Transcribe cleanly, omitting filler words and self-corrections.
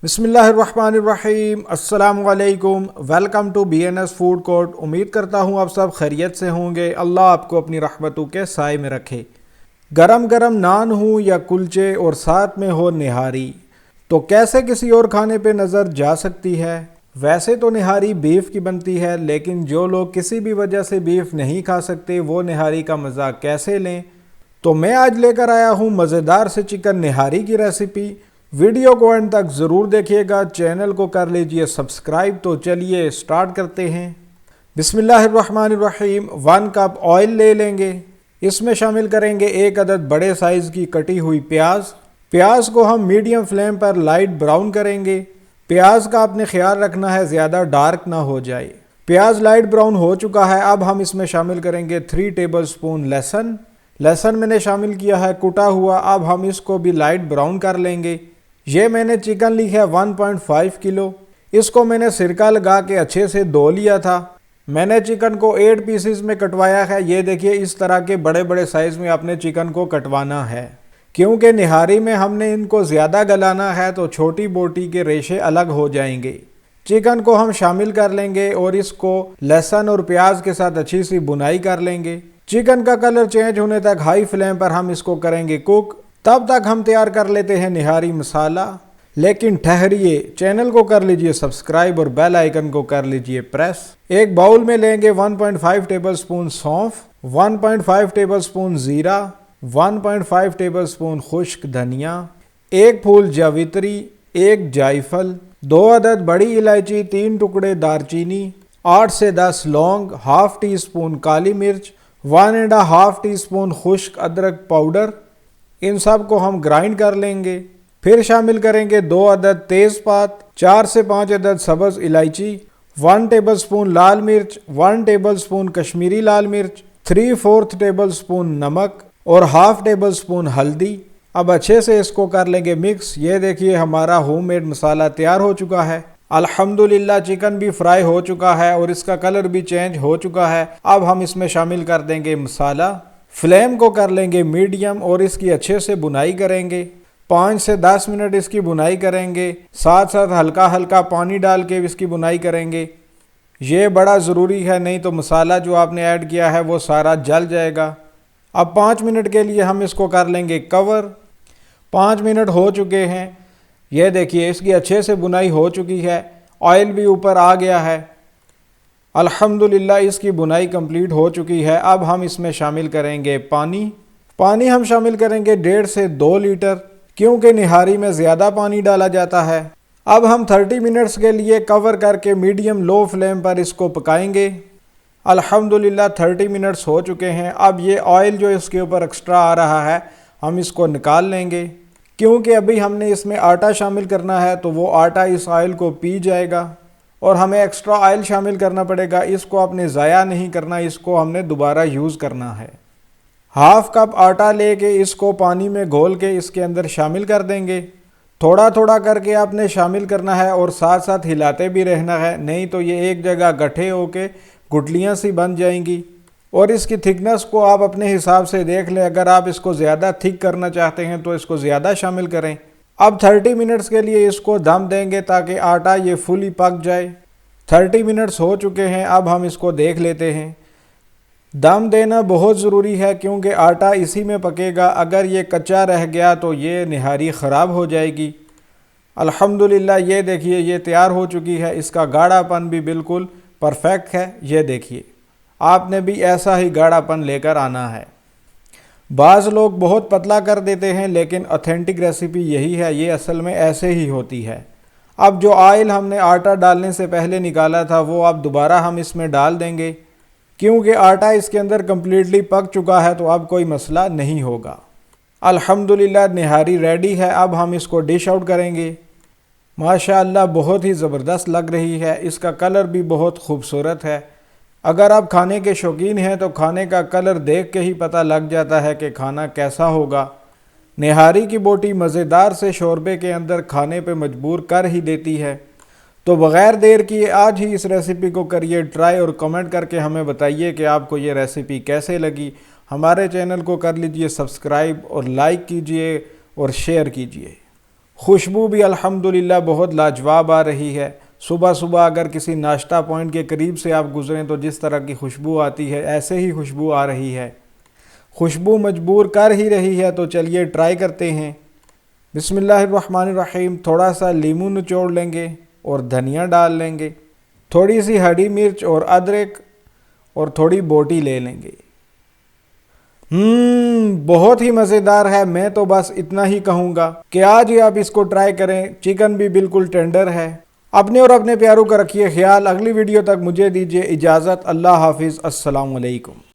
बिस्मिल्लाहिर्रहमानिर्रहीम, अस्सलाम वालेकुम। Welcome to BNS food court. उम्मीद करता हूँ आप सब खैरियत से होंगे। अल्लाह आपको अपनी रहमतों के साए में रखे। गरम गरम नान हो या कुलचे और साथ में हो निहारी, तो कैसे किसी और खाने पे नज़र जा सकती है। वैसे तो निहारी बीफ की बनती है, लेकिन जो लोग किसी भी वजह से बीफ नहीं खा सकते वो निहारी का मज़ा कैसे लें। तो मैं आज लेकर आया हूँ मज़ेदार से चिकन निहारी की रेसिपी। वीडियो को एंड तक ज़रूर देखिएगा, चैनल को कर लीजिए सब्सक्राइब। तो चलिए स्टार्ट करते हैं। बिस्मिल्लाहिर्रहमानिर्रहीम। 1 कप ऑयल ले लेंगे। इसमें शामिल करेंगे 1 अदद बड़े साइज़ की कटी हुई प्याज। प्याज को हम मीडियम फ्लेम पर लाइट ब्राउन करेंगे। प्याज का आपने ख्याल रखना है ज़्यादा डार्क ना हो जाए। प्याज लाइट ब्राउन हो चुका है। अब हम इसमें शामिल करेंगे 3 टेबलस्पून लहसुन। लहसुन मैंने शामिल किया है कुटा हुआ। अब हम इसको भी लाइट ब्राउन कर लेंगे। ये मैंने चिकन ली है 1.5 किलो। इसको मैंने सिरका लगा के अच्छे से धो लिया था। मैंने चिकन को 8 पीसेस में कटवाया है। ये देखिए, इस तरह के बड़े बड़े साइज़ में आपने चिकन को कटवाना है, क्योंकि निहारी में हमने इनको ज़्यादा गलाना है तो छोटी बोटी के रेशे अलग हो जाएंगे। चिकन को हम शामिल कर लेंगे और इसको लहसुन और प्याज के साथ अच्छी सी बुनाई कर लेंगे। चिकन का कलर चेंज होने तक हाई फ्लेम पर हम इसको करेंगे कुक। तब तक हम तैयार कर लेते हैं निहारी मसाला। लेकिन ठहरिए, चैनल को कर लीजिए सब्सक्राइब और बेल आइकन को कर लीजिए प्रेस। एक बाउल में लेंगे 1.5 टेबलस्पून सौंफ, 1.5 टेबलस्पून ज़ीरा, 1.5 टेबलस्पून खुश्क धनिया, 1 फूल जावित्री, 1 जायफल, 2 अदद बड़ी इलायची, 3 टुकड़े दारचीनी, 8 से 10 लौंग, हाफ टी स्पून काली मिर्च, 1.5 टीस्पून खुश्क अदरक पाउडर। इन सब को हम ग्राइंड कर लेंगे। फिर शामिल करेंगे 2 अदद तेज़पात, 4 से 5 अदद सब्ज़ इलायची, 1 टेबलस्पून लाल मिर्च, 1 टेबलस्पून कश्मीरी लाल मिर्च, 3/4 टेबलस्पून नमक और हाफ टेबलस्पून हल्दी। अब अच्छे से इसको कर लेंगे मिक्स। ये देखिए, हमारा होममेड मसाला तैयार हो चुका है। अल्हम्दुलिल्लाह चिकन भी फ्राई हो चुका है और इसका कलर भी चेंज हो चुका है। अब हम इसमें शामिल कर देंगे मसाला। फ्लेम को कर लेंगे मीडियम और इसकी अच्छे से बुनाई करेंगे। 5 से 10 मिनट इसकी बुनाई करेंगे। साथ साथ हल्का हल्का पानी डाल के इसकी बुनाई करेंगे। ये बड़ा ज़रूरी है, नहीं तो मसाला जो आपने ऐड किया है वो सारा जल जाएगा। अब 5 मिनट के लिए हम इसको कर लेंगे कवर। 5 मिनट हो चुके हैं। ये देखिए, इसकी अच्छे से बुनाई हो चुकी है। ऑयल भी ऊपर आ गया है। अल्हम्दुलिल्लाह इसकी बुनाई कंप्लीट हो चुकी है। अब हम इसमें शामिल करेंगे पानी हम शामिल करेंगे 1.5 से 2 लीटर, क्योंकि निहारी में ज़्यादा पानी डाला जाता है। अब हम 30 मिनट्स के लिए कवर करके मीडियम लो फ्लेम पर इसको पकाएंगे। अल्हम्दुलिल्लाह 30 मिनट्स हो चुके हैं। अब ये ऑयल जो इसके ऊपर एक्स्ट्रा आ रहा है हम इसको निकाल लेंगे, क्योंकि अभी हमने इसमें आटा शामिल करना है तो वो आटा इस ऑयल को पी जाएगा और हमें एक्स्ट्रा ऑयल शामिल करना पड़ेगा। इसको आपने ज़ाया नहीं करना, इसको हमने दोबारा यूज़ करना है। हाफ कप आटा लेके इसको पानी में घोल के इसके अंदर शामिल कर देंगे। थोड़ा थोड़ा करके आपने शामिल करना है और साथ साथ हिलाते भी रहना है, नहीं तो ये एक जगह गठे होके गुठलियाँ सी बन जाएंगी। और इसकी थिकनेस को आप अपने हिसाब से देख लें। अगर आप इसको ज़्यादा थिक करना चाहते हैं तो इसको ज़्यादा शामिल करें। अब 30 मिनट्स के लिए इसको दम देंगे ताकि आटा ये फुली पक जाए। 30 मिनट्स हो चुके हैं। अब हम इसको देख लेते हैं। दम देना बहुत ज़रूरी है, क्योंकि आटा इसी में पकेगा। अगर ये कच्चा रह गया तो ये निहारी ख़राब हो जाएगी। अल्हम्दुलिल्लाह ये देखिए, ये तैयार हो चुकी है। इसका गाढ़ापन भी बिल्कुल परफेक्ट है। ये देखिए, आपने भी ऐसा ही गाढ़ापन लेकर आना है। बाज़ लोग बहुत पतला कर देते हैं, लेकिन ऑथेंटिक रेसिपी यही है। ये असल में ऐसे ही होती है। अब जो ऑयल हमने आटा डालने से पहले निकाला था वो अब दोबारा हम इसमें डाल देंगे, क्योंकि आटा इसके अंदर कम्प्लीटली पक चुका है, तो अब कोई मसला नहीं होगा। अल्हम्दुलिल्लाह निहारी रेडी है। अब हम इसको डिश आउट करेंगे। माशाअल्लाह बहुत ही ज़बरदस्त लग रही है। इसका कलर भी बहुत खूबसूरत है। अगर आप खाने के शौकीन हैं तो खाने का कलर देख के ही पता लग जाता है कि खाना कैसा होगा। निहारी की बोटी मज़ेदार से शोरबे के अंदर खाने पे मजबूर कर ही देती है। तो बग़ैर देर किए आज ही इस रेसिपी को करिए ट्राई और कमेंट करके हमें बताइए कि आपको ये रेसिपी कैसे लगी। हमारे चैनल को कर लीजिए सब्सक्राइब और लाइक कीजिए और शेयर कीजिए। खुशबू भी अल्हम्दुलिल्लाह बहुत लाजवाब आ रही है। सुबह सुबह अगर किसी नाश्ता पॉइंट के करीब से आप गुजरें तो जिस तरह की खुशबू आती है ऐसे ही खुशबू आ रही है। खुशबू मजबूर कर ही रही है, तो चलिए ट्राई करते हैं। बिस्मिल्लाहिर्रहमानिर्रहीम। थोड़ा सा लीमू निचोड़ लेंगे और धनिया डाल लेंगे, थोड़ी सी हरी मिर्च और अदरक और थोड़ी बोटी ले लेंगे। बहुत ही मज़ेदार है। मैं तो बस इतना ही कहूँगा कि आज ही आप इसको ट्राई करें। चिकन भी बिल्कुल टेंडर है। अपने और अपने प्यारों का रखिए ख्याल। अगली वीडियो तक मुझे दीजिए इजाज़त। अल्लाह हाफिज़। अस्सलाम वालेकुम।